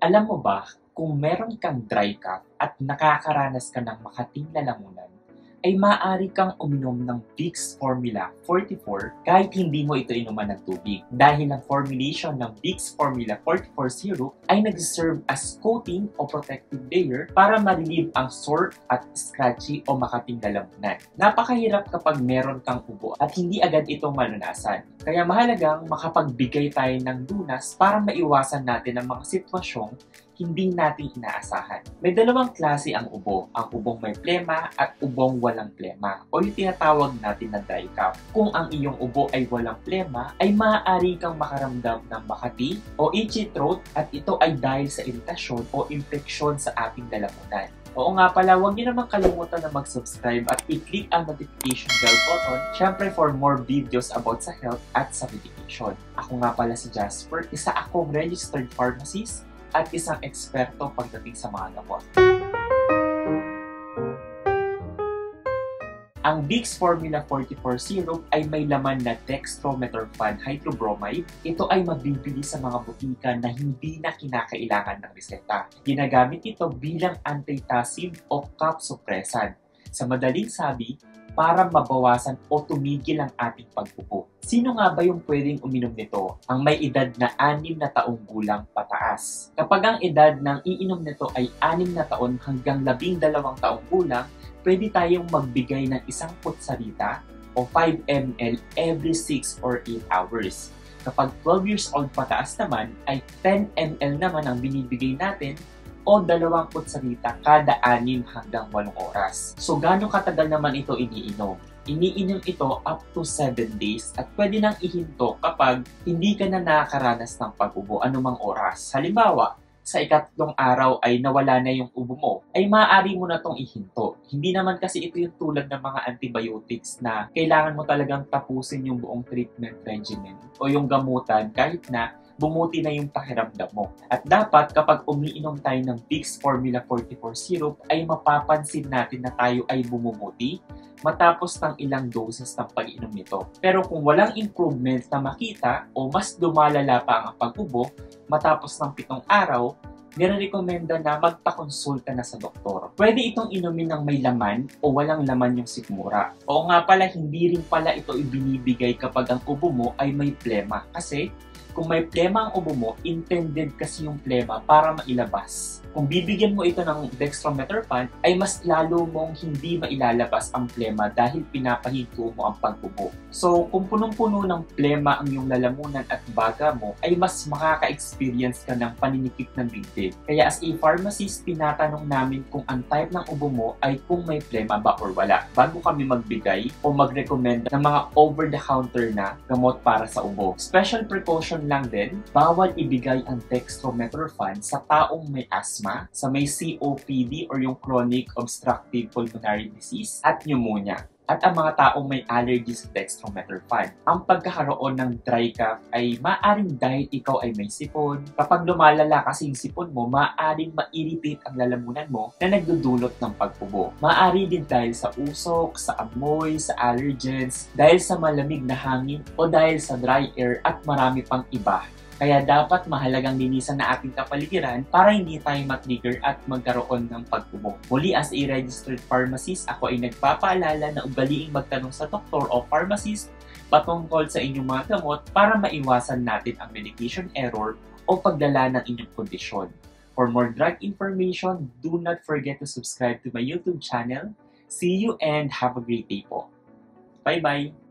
Alam mo ba, kung meron kang dry cough at nakakaranas ka ng makating lalamunan, ay maaari kang uminom ng Vicks Formula 44 kahit hindi mo ito inuman ng tubig dahil ang formulation ng Vicks Formula 44 syrup ay nag-serve as coating o protective layer para ma-relieve ang sore at scratchy o makating lalamunan. Napakahirap kapag meron kang ubo at hindi agad ito malunasan. Kaya mahalagang makapagbigay tayo ng lunas para maiwasan natin ang mga sitwasyong hindi natin inaasahan. May dalawang klase ang ubo, ang ubong may plema at ubong walang plema o yung tinatawag natin na dry cough. Kung ang iyong ubo ay walang plema, ay maaari kang makaramdam ng makati o itchy throat at ito ay dahil sa iritasyon o infeksyon sa ating lalamunan. Oo nga pala, huwag niyo naman kalimutan na mag-subscribe at i-click ang notification bell button, syempre for more videos about sa health at sa medication. Ako nga pala si Jasper, isa akong registered pharmacist at isang eksperto pagdating sa mga gamot. Ang Vicks Formula 44 syrup ay may laman na dextromethorphan hydrobromide. Ito ay mabibili sa mga butika na hindi na kinakailangan ng reseta. Ginagamit ito bilang antitussive o cough suppressant. Sa madaling sabi, para mabawasan o tumigil ang ating pag-ubo. Sino nga ba yung pwedeng uminom nito? Ang may edad na 6 na taong gulang pataas. Kapag ang edad ng iinom nito ay 6 na taon hanggang 12 taong gulang, pwede tayong magbigay ng isang kutsarita o 5 ml every 6 or 8 hours. Kapag 12 years old pataas naman, ay 10 ml naman ang binibigay natin o 2 kutsarita kada 6 hanggang 8 oras. So, gaano katagal naman ito iniinom? Iniinom ito up to 7 days at pwede nang ihinto kapag hindi ka na nakakaranas ng pag-ubo anumang oras. Halimbawa, sa ikatlong araw ay nawala na yung ubo mo, ay maaari mo na itong ihinto. Hindi naman kasi ito yung tulad ng mga antibiotics na kailangan mo talagang tapusin yung buong treatment regimen o yung gamutan kahit na bumuti na yung pakiramdam mo. At dapat kapag umiinom tayo ng Vicks Formula 44 syrup ay mapapansin natin na tayo ay bumubuti matapos ng ilang doses ng pag-inom nito. Pero kung walang improvement na makita o mas lumalala pa ang pag-ubo matapos ng 7 araw, nire-recommenda na magpakonsulta na sa doktor. Pwede itong inumin ng may laman o walang laman yung sikmura. Oo nga pala, hindi rin pala ito ibinibigay kapag ang ubo mo ay may plema kasi kung may plema ang ubo mo, intended kasi yung plema para mailabas. Kung bibigyan mo ito ng dextromethorphan, ay mas lalo mong hindi mailalabas ang plema dahil pinapahinto mo ang pag-ubo. So, kung punong-puno ng plema ang iyong lalamunan at baga mo, ay mas makaka-experience ka ng paninikip ng dibdib. Kaya as a pharmacist, tinatanong namin kung ang type ng ubo mo ay kung may plema ba or wala, bago kami magbigay o mag-recommend ng mga over-the-counter na gamot para sa ubo. Special precaution lang din, bawal ibigay ang dextromethorphan sa taong may asthma, sa may COPD or yung chronic obstructive pulmonary disease at pneumonia, at ang mga taong may allergies sa dextromethorphan. Ang pagkakaroon ng dry cough ay maaaring dahil ikaw ay may sipon. Kapag lumalala kasi yung sipon mo, maaaring ma-irritate ang lalamunan mo na nagdudulot ng pag-ubo. Maaari din dahil sa usok, sa amoy, sa allergens, dahil sa malamig na hangin o dahil sa dry air at marami pang iba. Kaya dapat mahalagang linisan na ating kapaligiran para hindi tayo matrigger at magkaroon ng pag-ubo. Muli, as a registered pharmacist, ako ay nagpapaalala na ugaliing magtanong sa doktor o pharmacist patungkol sa inyong mga gamot para maiwasan natin ang medication error o paglala ng inyong kondisyon. For more drug information, do not forget to subscribe to my YouTube channel. See you and have a great day po. Bye-bye!